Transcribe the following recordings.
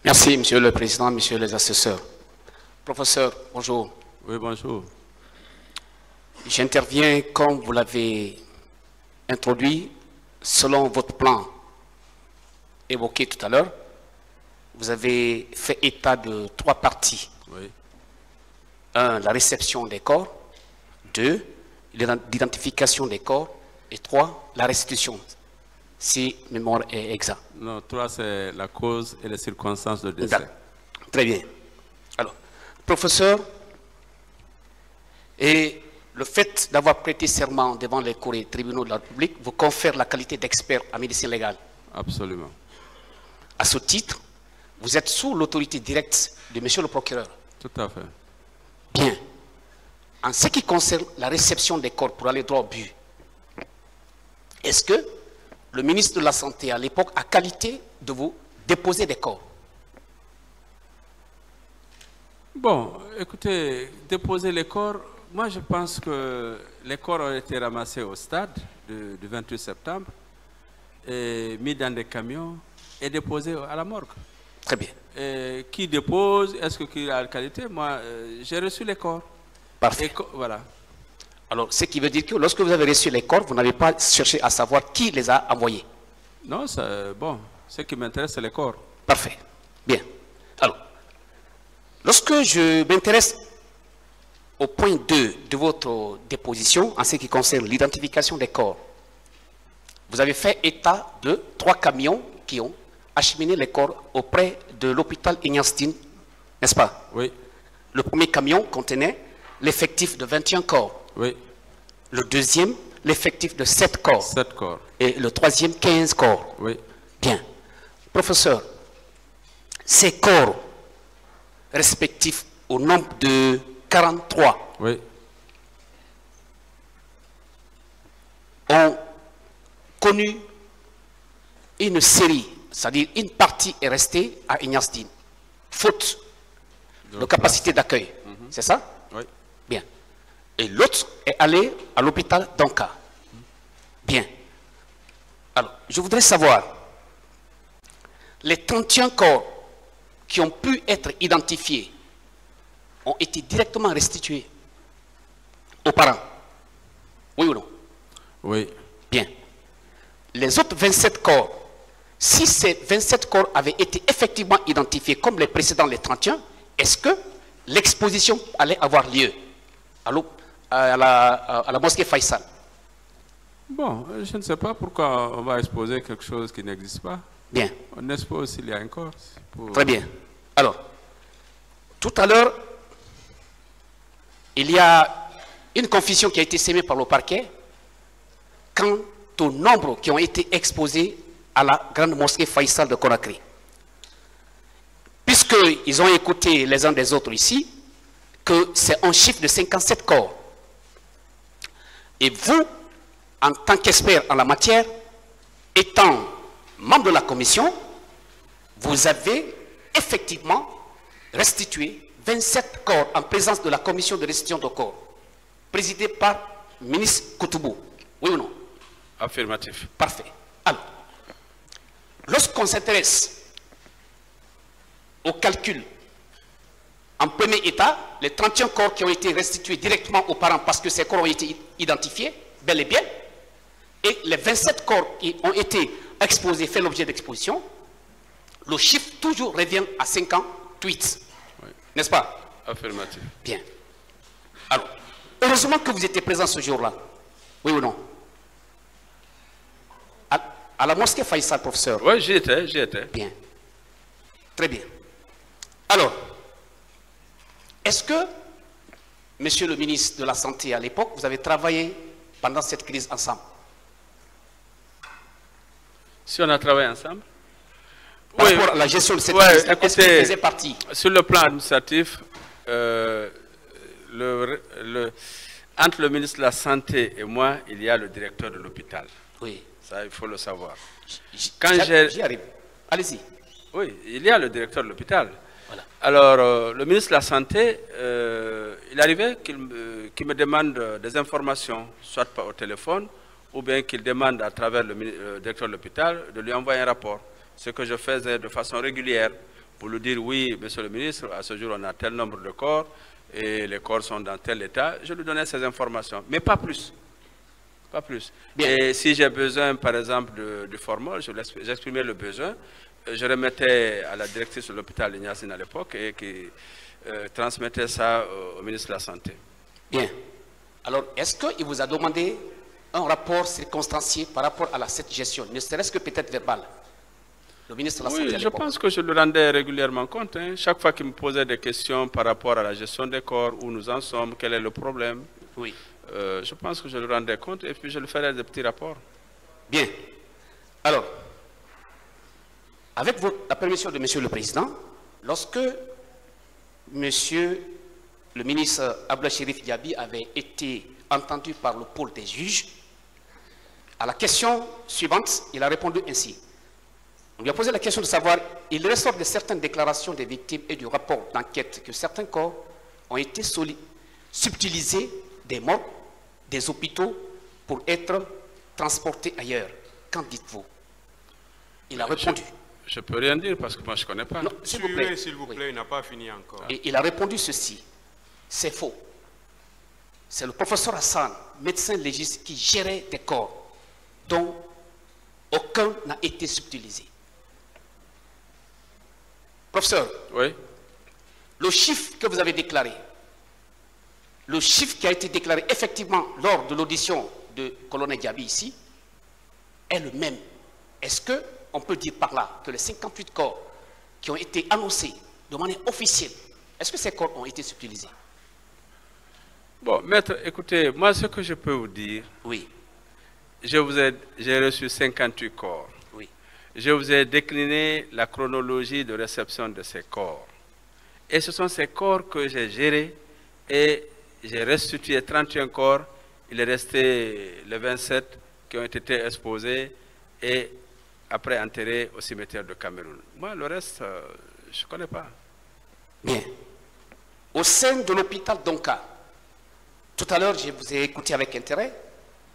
Merci, Monsieur le Président, Messieurs les assesseurs. Professeur, bonjour. Oui, bonjour. J'interviens comme vous l'avez introduit, selon votre plan évoqué tout à l'heure. Vous avez fait état de 3 parties. Oui. 1, la réception des corps. 2, l'identification des corps. Et 3, la restitution, si mémoire est exacte. Non, 3, c'est la cause et les circonstances de décès. Très bien. Alors, professeur, et le fait d'avoir prêté serment devant les cours et tribunaux de la République vous confère la qualité d'expert en médecine légale. Absolument. À ce titre, vous êtes sous l'autorité directe de monsieur le procureur. Tout à fait. Bien. En ce qui concerne la réception des corps pour aller droit au but, est-ce que le ministre de la Santé à l'époque a qualité de vous déposer des corps? Bon, écoutez, déposer les corps, moi je pense que les corps ont été ramassés au stade du 28 septembre, et mis dans des camions et déposés à la morgue. Très bien. Et qui dépose, est-ce qu'il a la qualité? Moi, j'ai reçu les corps. Parfait. Voilà. Alors, ce qui veut dire que lorsque vous avez reçu les corps, vous n'avez pas cherché à savoir qui les a envoyés. Non, bon, ce qui m'intéresse, c'est les corps. Parfait. Bien. Alors, lorsque je m'intéresse au point 2 de votre déposition, en ce qui concerne l'identification des corps, vous avez fait état de 3 camions qui ont acheminé les corps auprès de l'hôpital Ignastine, n'est-ce pas? Oui. Le premier camion contenait l'effectif de 21 corps. Oui. Le deuxième, l'effectif de 7 corps. 7 corps. Et le troisième, 15 corps. Oui. Bien. Professeur, ces corps respectifs au nombre de 43 oui. ont connu une série, c'est-à-dire une partie est restée à Ignastine, faute de capacité d'accueil. C'est ça? Oui. Bien. Et l'autre est allé à l'hôpital d'Anka. Bien. Alors, je voudrais savoir, les 31 corps qui ont pu être identifiés ont été directement restitués aux parents. Oui ou non? Oui. Bien. Les autres 27 corps, si ces 27 corps avaient été effectivement identifiés comme les précédents, les 31, est-ce que l'exposition allait avoir lieu à la mosquée Faisal? Bon, je ne sais pas pourquoi on va exposer quelque chose qui n'existe pas. Bien. On expose s'il y a un corps. Très bien. Alors, tout à l'heure, il y a une confusion qui a été sémée par le parquet quant au nombre qui ont été exposés à la grande mosquée Faisal de Conakry. Puisqu'ils ont écouté les uns des autres ici, que c'est un chiffre de 57 corps. Et vous, en tant qu'expert en la matière, étant membre de la commission, vous avez effectivement restitué 27 corps en présence de la commission de restitution de corps, présidée par le ministre Koutoubou. Oui ou non? Affirmatif. Parfait. Alors, lorsqu'on s'intéresse au calcul, en premier état, les 31 corps qui ont été restitués directement aux parents parce que ces corps ont été identifiés, bel et bien, et les 27 corps qui ont été exposés, fait l'objet d'exposition, le chiffre toujours revient à 58. Oui. N'est-ce pas? Affirmatif. Bien. Alors, heureusement que vous étiez présent ce jour-là. Oui ou non? À la mosquée Faisal, professeur. Oui, j'y étais. Bien. Très bien. Alors, est-ce que, monsieur le ministre de la Santé à l'époque, vous avez travaillé pendant cette crise ensemble? Si on a travaillé ensemble? Par rapport à la gestion de cette crise, est-ce que vous faisiez partie? Sur le plan administratif, entre le ministre de la Santé et moi, il y a le directeur de l'hôpital. Oui. Ça, il faut le savoir. J'y arrive. Allez-y. Oui, il y a le directeur de l'hôpital. Voilà. Alors, le ministre de la Santé, il arrivait qu'il me demande des informations, soit au téléphone, ou bien qu'il demande à travers le directeur de l'hôpital de lui envoyer un rapport. Ce que je faisais de façon régulière pour lui dire oui, monsieur le ministre, à ce jour on a tel nombre de corps et les corps sont dans tel état. Je lui donnais ces informations, mais pas plus. Pas plus. Bien. Et si j'ai besoin, par exemple, de formol, j'exprimais le besoin, je remettais à la directrice de l'hôpital de Niassine à l'époque et qui transmettait ça au ministre de la Santé. Bien. Alors, est-ce qu'il vous a demandé un rapport circonstancié par rapport à cette gestion, ne serait-ce que peut-être verbal? Le ministre de la Santé à je pense que je le rendais régulièrement compte. Hein. Chaque fois qu'il me posait des questions par rapport à la gestion des corps, où nous en sommes, quel est le problème. Oui. Je pense que je le rendais compte et puis je le ferai des petits rapports. Bien. Alors, avec la permission de Monsieur le Président, lorsque Monsieur le ministre Abdel Chérif Diaby avait été entendu par le pôle des juges, à la question suivante, il a répondu ainsi. On lui a posé la question de savoir, il ressort de certaines déclarations des victimes et du rapport d'enquête que certains corps ont été subtilisés des morgues, des hôpitaux pour être transportés ailleurs. Qu'en dites-vous? Il a répondu. Je ne peux rien dire parce que moi je ne connais pas. S'il vous plaît, il n'a pas fini encore. Et il a répondu ceci. C'est faux. C'est le professeur Hassan, médecin légiste, qui gérait des corps dont aucun n'a été subtilisé. Professeur, oui. Le chiffre que vous avez déclaré, le chiffre qui a été déclaré effectivement lors de l'audition de colonel Diaby ici, est le même. Est-ce qu'on peut dire par là que les 58 corps qui ont été annoncés de manière officielle, est-ce que ces corps ont été subtilisés? Bon, maître, écoutez, moi ce que je peux vous dire, oui. J'ai reçu 58 corps. Oui. Je vous ai décliné la chronologie de réception de ces corps. Et ce sont ces corps que j'ai gérés et j'ai restitué 31 corps. Il est resté les 27 qui ont été exposés et après enterrés au cimetière de Cameroun. Moi, le reste, je ne connais pas. Bien. Au sein de l'hôpital d'Onka, tout à l'heure, je vous ai écouté avec intérêt,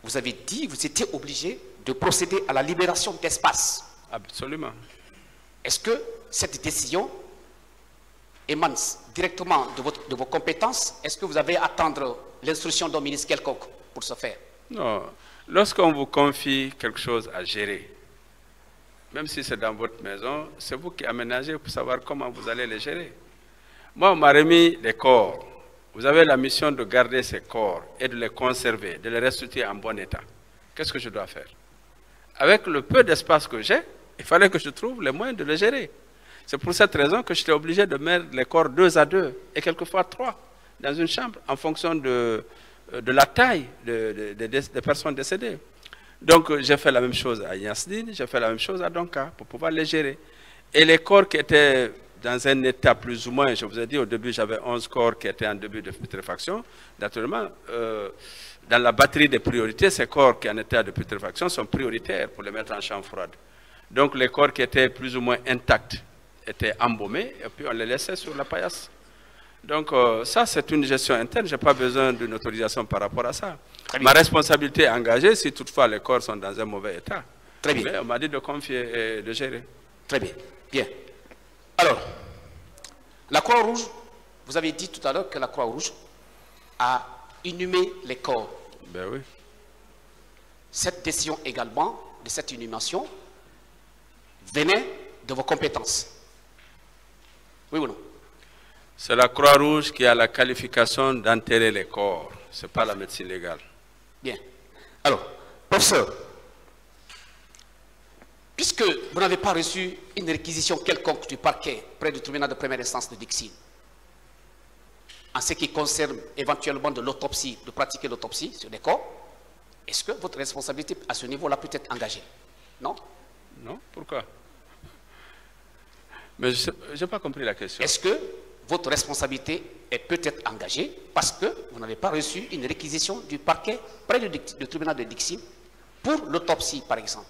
vous avez dit que vous étiez obligé de procéder à la libération d'espace. Absolument. Est-ce que cette décision émane directement de vos compétences? Est-ce que vous avez à attendre l'instruction d'un ministre quelconque pour ce faire? Non. Lorsqu'on vous confie quelque chose à gérer, même si c'est dans votre maison, c'est vous qui aménagez pour savoir comment vous allez les gérer. Moi, on m'a remis les corps. Vous avez la mission de garder ces corps et de les conserver, de les restituer en bon état. Qu'est-ce que je dois faire? Avec le peu d'espace que j'ai, il fallait que je trouve les moyens de les gérer. C'est pour cette raison que j'étais obligé de mettre les corps 2 à 2 et quelquefois 3 dans une chambre en fonction de la taille des personnes décédées. Donc j'ai fait la même chose à Yansdine, j'ai fait la même chose à Donka pour pouvoir les gérer. Et les corps qui étaient dans un état plus ou moins, je vous ai dit au début j'avais 11 corps qui étaient en début de putréfaction. Naturellement, dans la batterie des priorités, ces corps qui en état de putréfaction sont prioritaires pour les mettre en chambre froide. Donc les corps qui étaient plus ou moins intacts étaient embaumés et puis on les laissait sur la paillasse. Donc ça c'est une gestion interne, je n'ai pas besoin d'une autorisation par rapport à ça. Ma responsabilité est engagée si toutefois les corps sont dans un mauvais état. Très bien. Mais on m'a dit de confier et de gérer. Très bien. Bien. Alors, la Croix-Rouge, vous avez dit tout à l'heure que la Croix-Rouge a inhumé les corps. Ben oui. Cette décision également, de cette inhumation, venait de vos compétences. Oui ou non? C'est la Croix-Rouge qui a la qualification d'enterrer les corps. Ce n'est pas la médecine légale. Bien. Alors, professeur, puisque vous n'avez pas reçu une réquisition quelconque du parquet près du tribunal de première instance de Dixine, en ce qui concerne éventuellement de l'autopsie, de pratiquer l'autopsie sur des corps, est-ce que votre responsabilité à ce niveau-là peut être engagée? Non? Non? Pourquoi? Mais je n'ai pas compris la question. Est-ce que votre responsabilité peut être engagée parce que vous n'avez pas reçu une réquisition du parquet près du tribunal de Dixine pour l'autopsie, par exemple?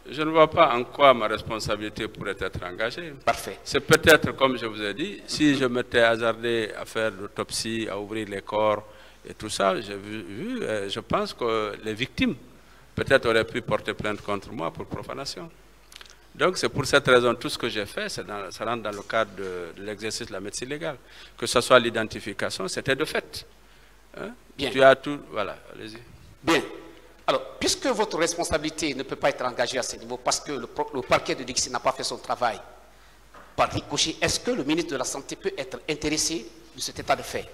Je ne vois pas en quoi ma responsabilité pourrait être engagée. Parfait. C'est peut-être, comme je vous ai dit, si je m'étais hasardé à faire l'autopsie, à ouvrir les corps et tout ça, je pense que les victimes peut-être auraient pu porter plainte contre moi pour profanation. Donc c'est pour cette raison, tout ce que j'ai fait, ça rentre dans le cadre de l'exercice de la médecine légale. Que ce soit l'identification, c'était de fait. Hein? Bien. Tu as tout, voilà, allez-y. Bien. Alors, puisque votre responsabilité ne peut pas être engagée à ce niveau, parce que le parquet de Dixie n'a pas fait son travail, par ricochet, est-ce que le ministre de la Santé peut être intéressé de cet état de fait?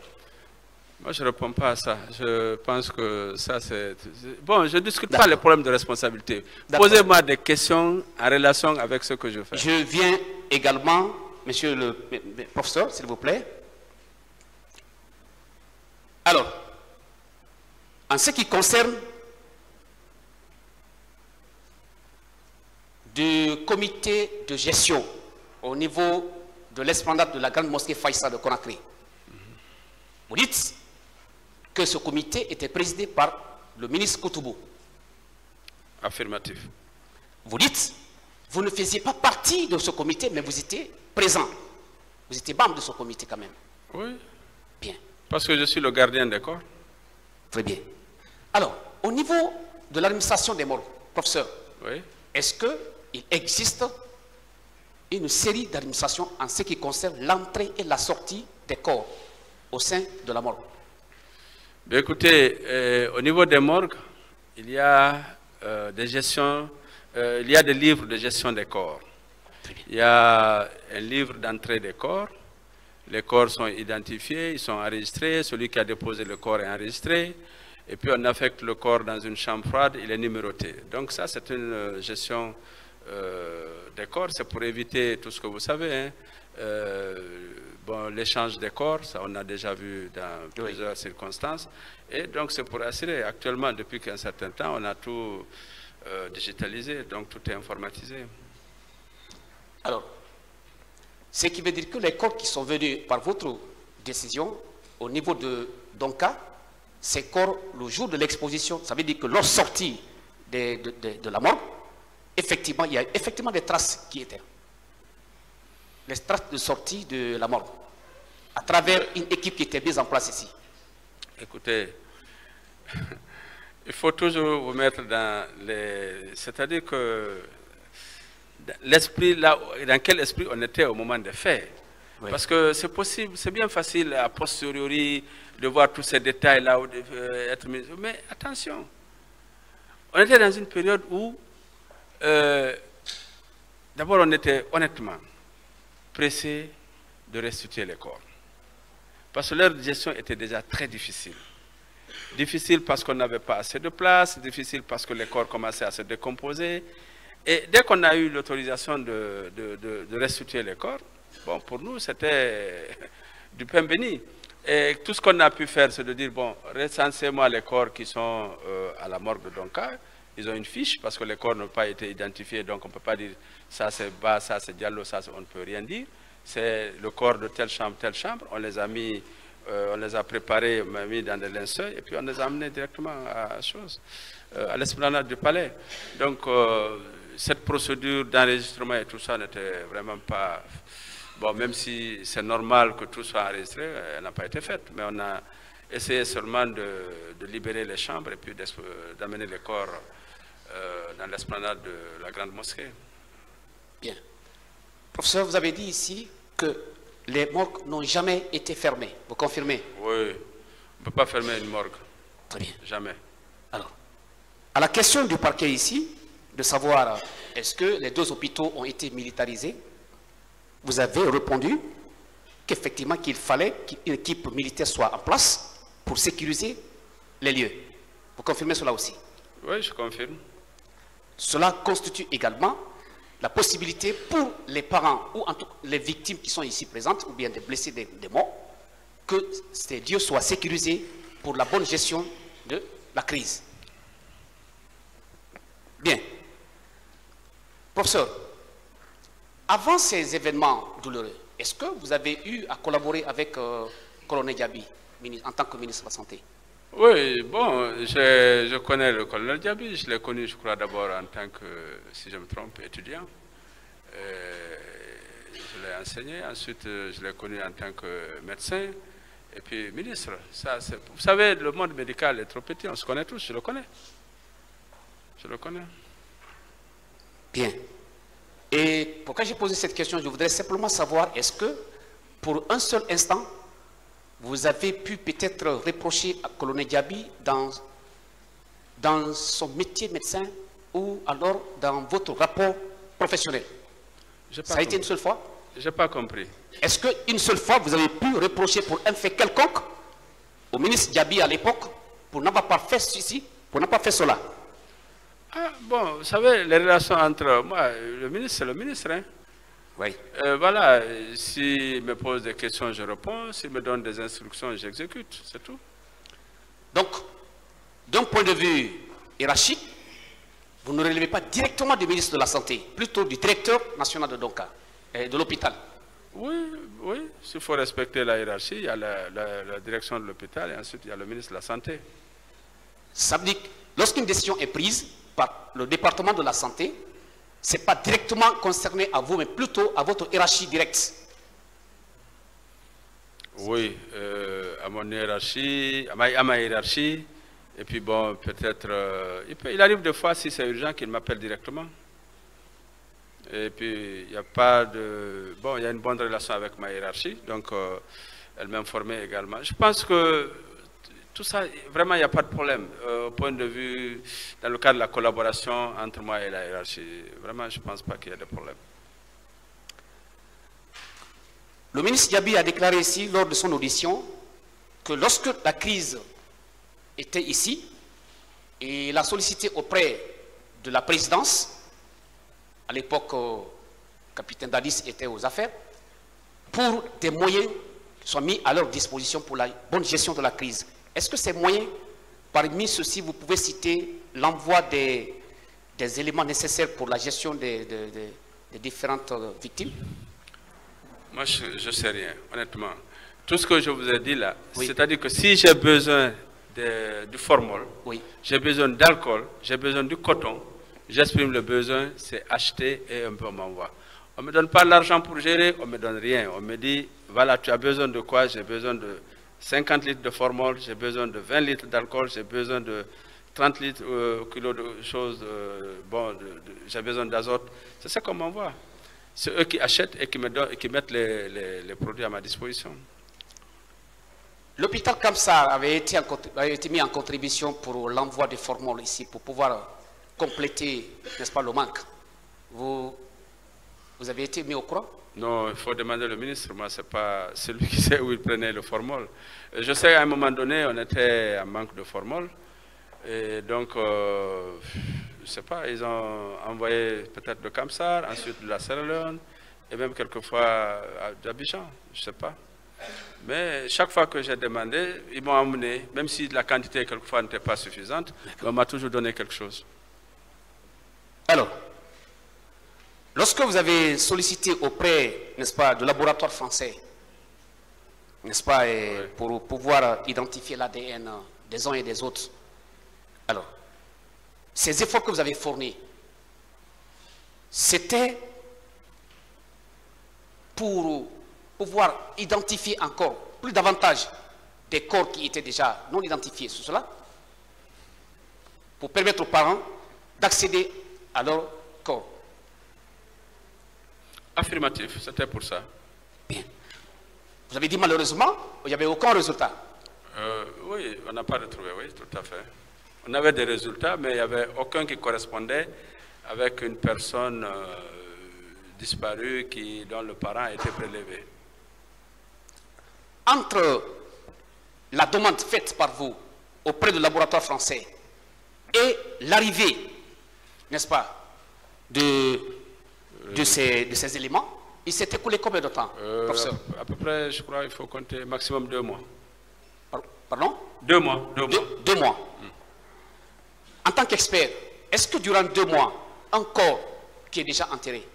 Moi, je ne réponds pas à ça. Je pense que ça, c'est... Bon, je ne discute pas les problèmes de responsabilité. Posez-moi des questions en relation avec ce que je fais. Je viens également, monsieur le professeur, s'il vous plaît. Alors, en ce qui concerne du comité de gestion au niveau de l'esplanade de la grande mosquée Faïssa de Conakry, vous dites que ce comité était présidé par le ministre Koutoubou. Affirmatif. Vous dites, vous ne faisiez pas partie de ce comité, mais vous étiez présent. Vous étiez membre de ce comité quand même. Oui. Bien. Parce que je suis le gardien des corps. Très bien. Alors, au niveau de l'administration des morts, professeur, Oui. est-ce qu'il existe une série d'administrations en ce qui concerne l'entrée et la sortie des corps au sein de la morgue? Bien, écoutez, au niveau des morgues, il y a des gestions, il y a des livres de gestion des corps. Il y a un livre d'entrée des corps. Les corps sont identifiés, ils sont enregistrés. Celui qui a déposé le corps est enregistré. Et puis on affecte le corps dans une chambre froide, il est numéroté. Donc ça, c'est une gestion des corps. C'est pour éviter tout ce que vous savez. Hein. Bon, l'échange des corps, ça on a déjà vu dans plusieurs circonstances. Et donc c'est pour assurer. Actuellement, depuis qu'un certain temps, on a tout digitalisé, donc tout est informatisé. Alors, ce qui veut dire que les corps qui sont venus par votre décision au niveau de Donka, ces corps, le jour de l'exposition, ça veut dire que leur sortie de la mort, effectivement, il y a effectivement des traces qui étaient. Les traces de sortie de la mort, à travers une équipe qui était mise en place ici. Écoutez, il faut toujours vous mettre dans les... C'est-à-dire que l'esprit, là, dans quel esprit on était au moment des faits. Oui. Parce que c'est possible, c'est bien facile a posteriori de voir tous ces détails-là. Mais attention, on était dans une période où, d'abord on était honnêtement pressé de restituer les corps. Parce que leur gestion était déjà très difficile. Difficile parce qu'on n'avait pas assez de place, difficile parce que les corps commençaient à se décomposer. Et dès qu'on a eu l'autorisation de restituer les corps, bon, pour nous, c'était du pain béni. Et tout ce qu'on a pu faire, c'est de dire, bon, recensez-moi les corps qui sont à la morgue de Donka. Ils ont une fiche parce que les corps n'ont pas été identifiés, donc on ne peut pas dire ça c'est Ba, ça c'est Diallo, ça on ne peut rien dire. C'est le corps de telle chambre, on les a mis, on les a préparés, mis dans des linceuls, et puis on les a amenés directement à l'esplanade du palais. Donc, cette procédure d'enregistrement et tout ça n'était vraiment pas... Bon, même si c'est normal que tout soit enregistré, elle n'a pas été faite. Mais on a essayé seulement de libérer les chambres et puis d'amener les corps dans l'esplanade de la grande mosquée. Bien. Professeur, vous avez dit ici que les morgues n'ont jamais été fermées. Vous confirmez? Oui, on ne peut pas fermer une morgue. Très bien. Jamais. Alors, à la question du parquet ici, de savoir est-ce que les deux hôpitaux ont été militarisés, vous avez répondu qu'effectivement qu'il fallait qu'une équipe militaire soit en place pour sécuriser les lieux. Vous confirmez cela aussi? Oui, je confirme. Cela constitue également la possibilité pour les parents ou en tout cas les victimes qui sont ici présentes ou bien des blessés, des morts, que ces lieux soient sécurisés pour la bonne gestion de la crise. Bien. Professeur, avant ces événements douloureux, est-ce que vous avez eu à collaborer avec Colonel Diaby en tant que ministre de la Santé? Oui, bon, je connais le colonel Diaby, je l'ai connu, je crois, d'abord en tant que, si je me trompe, étudiant. Je l'ai enseigné, ensuite je l'ai connu en tant que médecin, et puis ministre. Ça, vous savez, le monde médical est trop petit, on se connaît tous, je le connais. Je le connais. Bien. Et pourquoi j'ai posé cette question, je voudrais simplement savoir, est-ce que pour un seul instant, vous avez pu peut-être reprocher à colonel Diaby dans son métier de médecin ou alors dans votre rapport professionnel? Ça a été une seule fois? Je n'ai pas compris. Est-ce qu'une seule fois, vous avez pu reprocher pour un fait quelconque au ministre Diaby à l'époque pour n'avoir pas fait ceci, pour n'avoir pas fait cela? Ah, bon, vous savez, les relations entre moi, le ministre, c'est le ministre. Hein? Oui. Voilà, s'il me pose des questions, je réponds. S'il me donne des instructions, j'exécute. C'est tout. Donc, d'un point de vue hiérarchique, vous ne relevez pas directement du ministre de la Santé, plutôt du directeur national de Donka, de l'hôpital. Oui, oui. S'il faut respecter la hiérarchie, il y a la direction de l'hôpital et ensuite il y a le ministre de la Santé. Ça veut dire que lorsqu'une décision est prise par le département de la Santé, ce n'est pas directement concerné à vous, mais plutôt à votre hiérarchie directe. Oui, à mon hiérarchie, à ma hiérarchie. Et puis bon, peut-être, il arrive des fois, si c'est urgent, qu'il m'appelle directement. Et puis, il n'y a pas de... Bon, il y a une bonne relation avec ma hiérarchie, donc elle m'informait également. Je pense que tout ça, vraiment, il n'y a pas de problème. Au point de vue, dans le cadre de la collaboration entre moi et la hiérarchie, vraiment, je ne pense pas qu'il y ait de problème. Le ministre Diaby a déclaré ici, lors de son audition, que lorsque la crise était ici, et il a sollicité auprès de la présidence, à l'époque, capitaine Dadis était aux affaires, pour des moyens qui soient mis à leur disposition pour la bonne gestion de la crise. Est-ce que ces moyens, parmi ceux-ci, vous pouvez citer l'envoi des éléments nécessaires pour la gestion des différentes victimes? Moi, je ne sais rien, honnêtement. Tout ce que je vous ai dit là, oui. C'est-à-dire que si j'ai besoin du formol, oui. j'ai besoin d'alcool, j'ai besoin du coton, j'exprime le besoin, c'est acheter et un peu on m'envoie. On ne me donne pas l'argent pour gérer, on ne me donne rien. On me dit, voilà, tu as besoin de quoi? J'ai besoin de 50 litres de formol, j'ai besoin de 20 litres d'alcool, j'ai besoin de 30 litres, kilos de choses, j'ai besoin d'azote. C'est ça qu'on m'envoie. C'est eux qui achètent et qui me donnent, et qui mettent les produits à ma disposition. L'hôpital Kamsar avait été mis en contribution pour l'envoi des formules ici, pour pouvoir compléter, n'est-ce pas, le manque. Vous avez été mis au courant? Non, il faut demander au ministre. Moi, ce n'est pas celui qui sait où il prenait le formol. Je sais qu'à un moment donné, on était en manque de formol. Et donc, je ne sais pas, ils ont envoyé peut-être de Kamsar, ensuite de la Sierra Leone, et même quelquefois d'Abidjan, je ne sais pas. Mais chaque fois que j'ai demandé, ils m'ont emmené, même si la quantité quelquefois n'était pas suffisante, on m'a toujours donné quelque chose. Alors, lorsque vous avez sollicité auprès, n'est-ce pas, du laboratoire français, n'est-ce pas, oui. Pour pouvoir identifier l'ADN des uns et des autres, alors, ces efforts que vous avez fournis, c'était pour pouvoir identifier encore plus davantage des corps qui étaient déjà non identifiés sur cela, pour permettre aux parents d'accéder à leur corps. Affirmatif, c'était pour ça. Bien. Vous avez dit malheureusement, il n'y avait aucun résultat. Oui, on n'a pas retrouvé, oui, tout à fait. On avait des résultats, mais il n'y avait aucun qui correspondait avec une personne disparue dont le parent a été prélevé. Entre la demande faite par vous auprès du laboratoire français et l'arrivée, n'est-ce pas, de ces éléments, il s'est écoulé combien de temps, professeur? À peu près, je crois, il faut compter maximum 2 mois. Pardon? 2 mois. 2 mois. En tant qu'expert, est-ce que durant 2 mois, un corps qui est déjà enterré,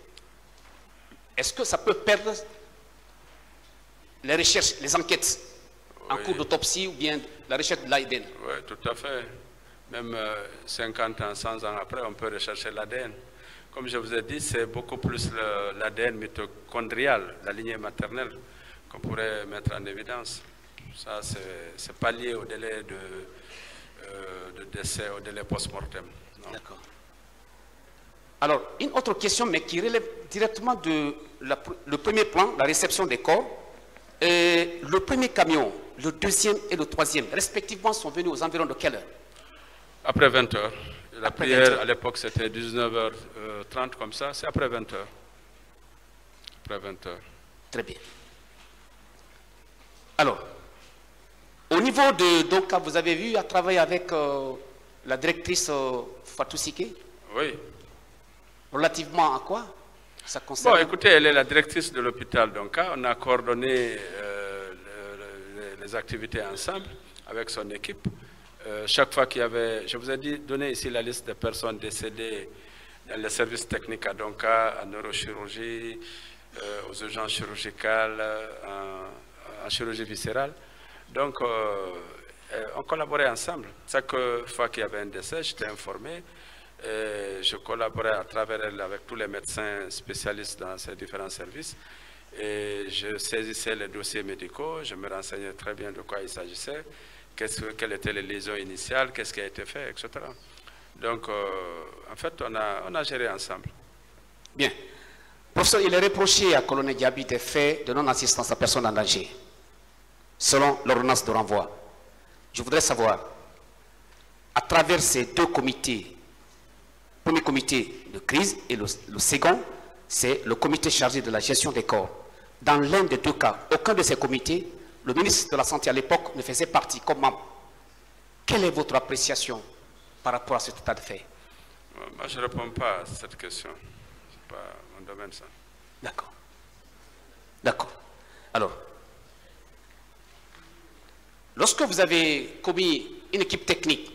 est-ce que ça peut perdre les recherches, les enquêtes en cours d'autopsie ou bien la recherche de l'ADN? Oui, tout à fait. Même 50 ans, 100 ans après, on peut rechercher l'ADN. Comme je vous ai dit, c'est beaucoup plus l'ADN mitochondrial, la lignée maternelle, qu'on pourrait mettre en évidence. Ça, c'est pas lié au délai de décès, au délai post-mortem. D'accord. Alors, une autre question, mais qui relève directement de le premier plan, la réception des corps. Le premier camion, le deuxième et le troisième, respectivement, sont venus aux environs de quelle heure? Après 20 heures. La Après prière, 20 heures. à l'époque, c'était 19h30 comme ça. C'est après 20 heures. Après 20 heures. Très bien. Alors, au niveau de Donka, vous avez vu à travailler avec la directrice Fatou Sike? Oui. Relativement à quoi ça concerne? Bon, écoutez, elle est la directrice de l'hôpital Donka. On a coordonné les activités ensemble avec son équipe. Chaque fois qu'il y avait, je vous ai donné ici la liste des personnes décédées dans les services techniques à Donka, en neurochirurgie, aux urgences chirurgicales, en chirurgie viscérale. Donc, on collaborait ensemble. Chaque fois qu'il y avait un décès, j'étais informé. Je collaborais à travers elle avec tous les médecins spécialistes dans ces différents services. Et je saisissais les dossiers médicaux, je me renseignais très bien de quoi il s'agissait, quelles étaient les lésions initiales, qu'est-ce qui a été fait, etc. Donc, en fait, on a géré ensemble. Bien. Professeur, il est reproché à Colonel Diaby des faits de non-assistance à personne en danger, selon l'ordonnance de renvoi. Je voudrais savoir, à travers ces deux comités, le premier comité de crise et le second, c'est le comité chargé de la gestion des corps. Dans l'un des deux cas, aucun de ces comités, le ministre de la Santé à l'époque ne faisait partie comme membre. Quelle est votre appréciation par rapport à cet état de fait? Moi, je ne réponds pas à cette question. Ce n'est pas mon domaine, ça. D'accord. D'accord. Alors, lorsque vous avez commis une équipe technique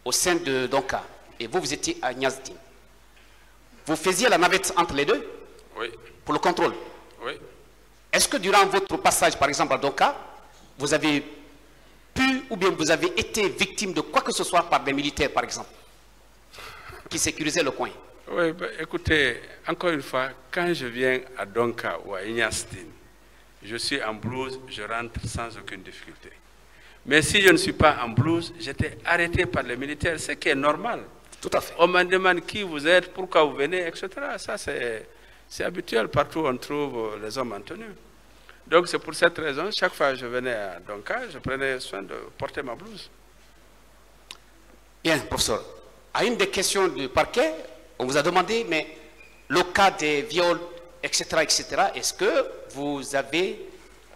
au sein de Donka, et vous étiez à Niazdine, vous faisiez la navette entre les deux? Oui. Pour le contrôle? Oui. Est-ce que durant votre passage, par exemple, à Donka, vous avez pu ou bien vous avez été victime de quoi que ce soit par des militaires, par exemple, qui sécurisaient le coin? Oui, ben, écoutez, encore une fois, quand je viens à Donka ou à Ignastine, je suis en blouse, je rentre sans aucune difficulté. Mais si je ne suis pas en blouse, j'étais arrêté par les militaires, ce qui est normal. Tout à fait. On me demande qui vous êtes, pourquoi vous venez, etc. Ça, c'est habituel. Partout, on trouve les hommes en tenue. Donc, c'est pour cette raison, chaque fois que je venais à Donka, je prenais soin de porter ma blouse. Bien, professeur. À une des questions du parquet, on vous a demandé, mais le cas des viols, etc., est-ce que vous avez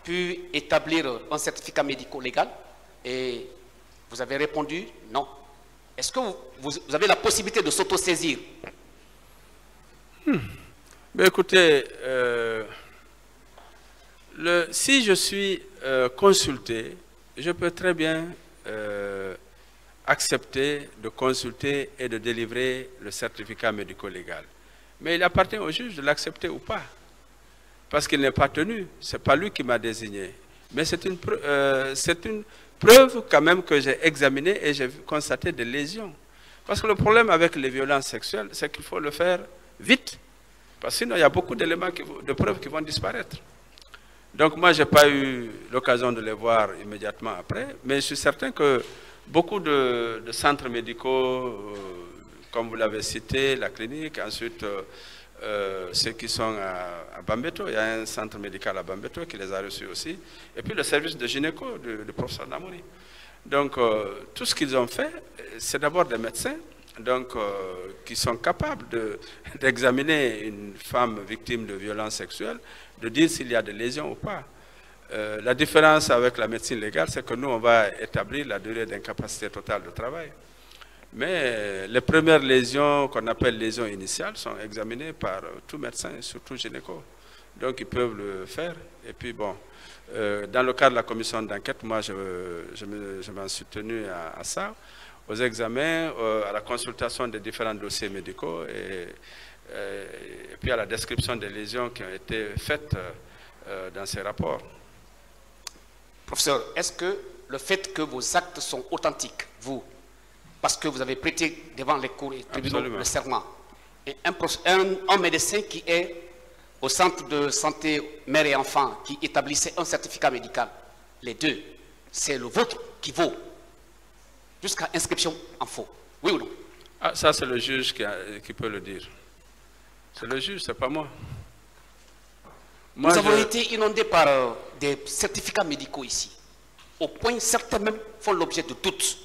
pu établir un certificat médico-légal? Et vous avez répondu non. Est-ce que vous avez la possibilité de s'autosaisir? Mais écoutez, si je suis consulté, je peux très bien accepter de consulter et de délivrer le certificat médico-légal. Mais il appartient au juge de l'accepter ou pas. Parce qu'il n'est pas tenu. Ce n'est pas lui qui m'a désigné. Mais c'est une preuve quand même que j'ai examinée et j'ai constaté des lésions. Parce que le problème avec les violences sexuelles, c'est qu'il faut le faire vite. Parce que sinon, il y a beaucoup d'éléments, de preuves qui vont disparaître. Donc moi, je n'ai pas eu l'occasion de les voir immédiatement après. Mais je suis certain que beaucoup de centres médicaux, comme vous l'avez cité, la clinique, ensuite ceux qui sont à Bambeto, il y a un centre médical à Bambeto qui les a reçus aussi, et puis le service de gynéco du professeur Namouri. Donc tout ce qu'ils ont fait, c'est d'abord des médecins donc, qui sont capables d'examiner une femme victime de violences sexuelles, de dire s'il y a des lésions ou pas. La différence avec la médecine légale, c'est que nous, on va établir la durée d'incapacité totale de travail. Mais les premières lésions, qu'on appelle lésions initiales, sont examinées par tout médecin, surtout gynéco. Donc, ils peuvent le faire. Et puis, bon, dans le cadre de la commission d'enquête, moi, je m'en suis tenu à ça, aux examens, à la consultation des différents dossiers médicaux et puis à la description des lésions qui ont été faites dans ces rapports. Professeur, est-ce que le fait que vos actes sont authentiques, vous, parce que vous avez prêté devant les cours et tribunaux le serment, et un médecin qui est au centre de santé mère et enfant, qui établissait un certificat médical, les deux, c'est le vôtre qui vaut, jusqu'à inscription en faux, oui ou non? Ah, ça c'est le juge qui peut le dire. C'est le juge, c'est pas moi. Nous avons été inondés par des certificats médicaux ici, au point certains même font l'objet de doutes.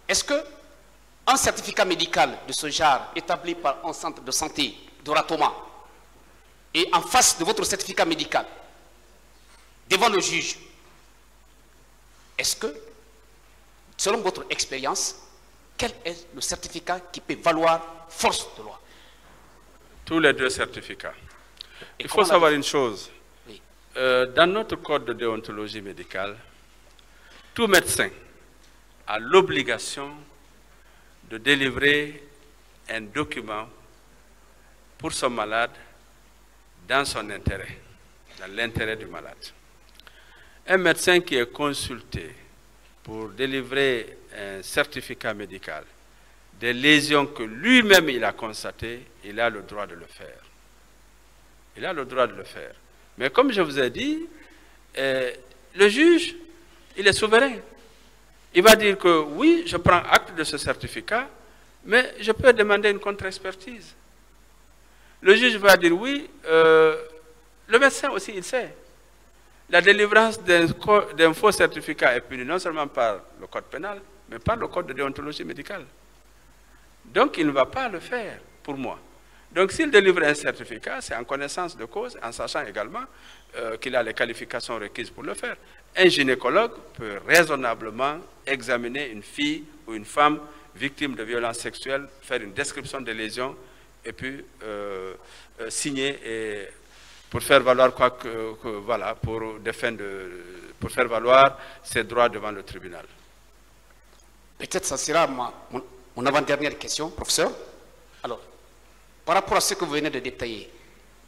Est-ce qu'un certificat médical de ce genre, établi par un centre de santé d'Oratoma, et en face de votre certificat médical, devant le juge, est-ce que, selon votre expérience, quel est le certificat qui peut valoir force de loi? Tous les deux certificats. Il faut savoir une chose. Oui. Dans notre code de déontologie médicale, tout médecin a l'obligation de délivrer un document pour son malade dans son intérêt, dans l'intérêt du malade. Un médecin qui est consulté pour délivrer un certificat médical des lésions que lui-même il a constatées, il a le droit de le faire. Il a le droit de le faire. Mais comme je vous ai dit, le juge, il est souverain. Il va dire que oui, je prends acte de ce certificat, mais je peux demander une contre-expertise. Le juge va dire oui, le médecin aussi, il sait. La délivrance d'un faux certificat est punie non seulement par le code pénal, mais par le code de déontologie médicale. Donc, il ne va pas le faire pour moi. Donc, s'il délivre un certificat, c'est en connaissance de cause, en sachant également qu'il a les qualifications requises pour le faire. Un gynécologue peut raisonnablement examiner une fille ou une femme victime de violences sexuelles, faire une description des lésions et puis signer pour faire valoir voilà, pour faire valoir ses droits devant le tribunal. Peut-être ça sera mon avant-dernière question, professeur. Alors, par rapport à ce que vous venez de détailler,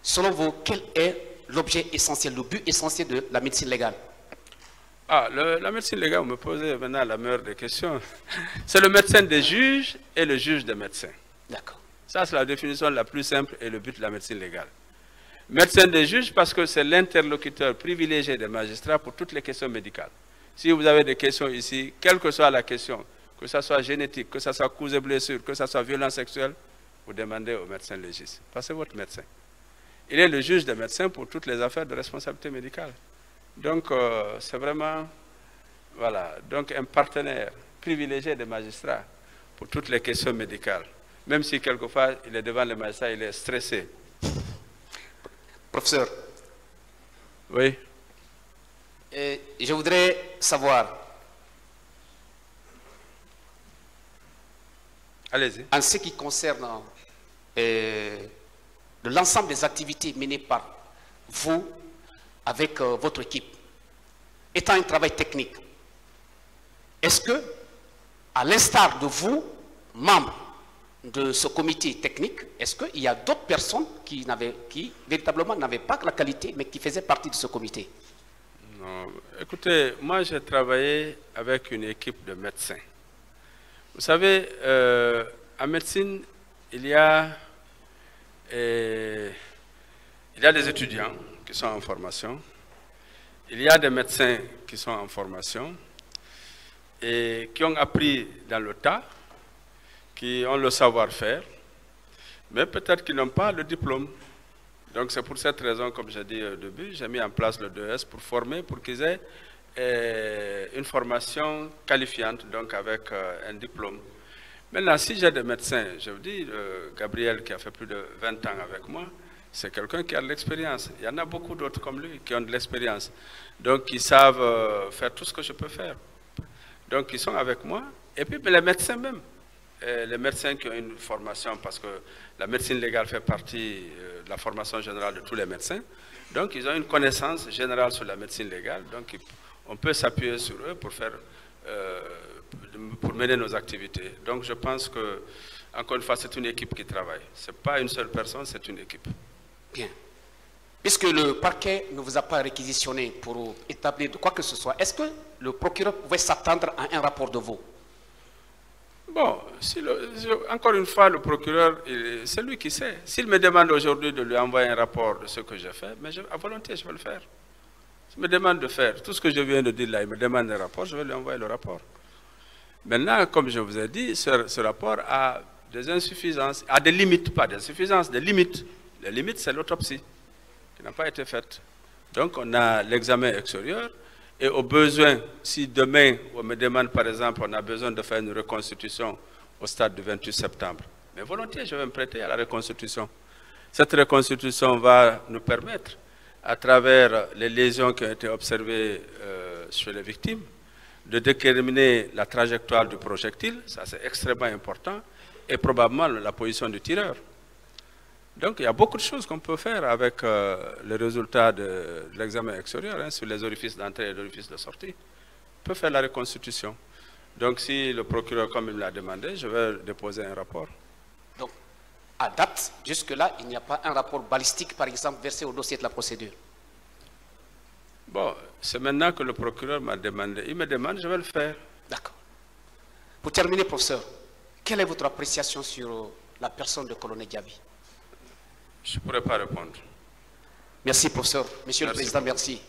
selon vous, quel est l'objet essentiel, le but essentiel de la médecine légale? La médecine légale, vous me posez maintenant la meilleure des questions. C'est le médecin des juges et le juge des médecins. D'accord. Ça, c'est la définition la plus simple et le but de la médecine légale. Médecin des juges parce que c'est l'interlocuteur privilégié des magistrats pour toutes les questions médicales. Si vous avez des questions ici, quelle que soit la question, que ce soit génétique, que ce soit cause et blessure, que ce soit violence sexuelle, vous demandez au médecin légiste. Parce que c'est votre médecin. Il est le juge des médecins pour toutes les affaires de responsabilité médicale. Donc, c'est vraiment, voilà, donc un partenaire privilégié des magistrats pour toutes les questions médicales. Même si quelquefois, il est devant les magistrats, il est stressé. Professeur. Oui. Je voudrais savoir, allez-y. En ce qui concerne l'ensemble des activités menées par vous avec votre équipe, étant un travail technique, est-ce que, à l'instar de vous, membres de ce comité technique, est-ce qu'il y a d'autres personnes qui véritablement n'avaient pas la qualité, mais qui faisaient partie de ce comité? Non, écoutez, moi j'ai travaillé avec une équipe de médecins. Vous savez, en médecine, il y a des étudiants qui sont en formation, il y a des médecins qui sont en formation et qui ont appris dans le tas, qui ont le savoir-faire, mais peut-être qu'ils n'ont pas le diplôme. Donc c'est pour cette raison, comme j'ai dit au début, j'ai mis en place le 2S pour former, pour qu'ils aient une formation qualifiante, donc avec un diplôme. Maintenant, si j'ai des médecins, je vous dis, Gabriel qui a fait plus de 20 ans avec moi, c'est quelqu'un qui a de l'expérience. Il y en a beaucoup d'autres comme lui qui ont de l'expérience. Donc, ils savent faire tout ce que je peux faire. Donc, ils sont avec moi. Et puis, les médecins même. Les médecins qui ont une formation, parce que la médecine légale fait partie de la formation générale de tous les médecins. Donc, ils ont une connaissance générale sur la médecine légale. Donc, on peut s'appuyer sur eux pour mener nos activités. Donc, je pense que, encore une fois, c'est une équipe qui travaille. Ce n'est pas une seule personne, c'est une équipe. Bien. Puisque le parquet ne vous a pas réquisitionné pour établir de quoi que ce soit, est-ce que le procureur pouvait s'attendre à un rapport de vous? Bon, encore une fois, le procureur, c'est lui qui sait. S'il me demande aujourd'hui de lui envoyer un rapport de ce que j'ai fait, mais à volonté, je vais le faire. S'il me demande de faire tout ce que je viens de dire là, il me demande un rapport, je vais lui envoyer le rapport. Maintenant, comme je vous ai dit, ce rapport a des insuffisances, a des limites, pas des insuffisances, des limites. Les limites, c'est l'autopsie qui n'a pas été faite. Donc, on a l'examen extérieur. Et au besoin, si demain, on me demande, par exemple, on a besoin de faire une reconstitution au stade du 28 septembre, mais volontiers, je vais me prêter à la reconstitution. Cette reconstitution va nous permettre, à travers les lésions qui ont été observées chez les victimes, de déterminer la trajectoire du projectile, ça c'est extrêmement important, et probablement la position du tireur. Donc il y a beaucoup de choses qu'on peut faire avec le résultat de l'examen extérieur, hein, sur les orifices d'entrée et les orifices de sortie. On peut faire la reconstitution. Donc si le procureur, comme il me l'a demandé, je vais déposer un rapport. Donc, à date, jusque-là, il n'y a pas un rapport balistique, par exemple, versé au dossier de la procédure. Bon, c'est maintenant que le procureur m'a demandé. Il me demande, je vais le faire. D'accord. Pour terminer, professeur, quelle est votre appréciation sur la personne de colonel Diaby? Je ne pourrais pas répondre. Merci, professeur. Monsieur le Président, merci.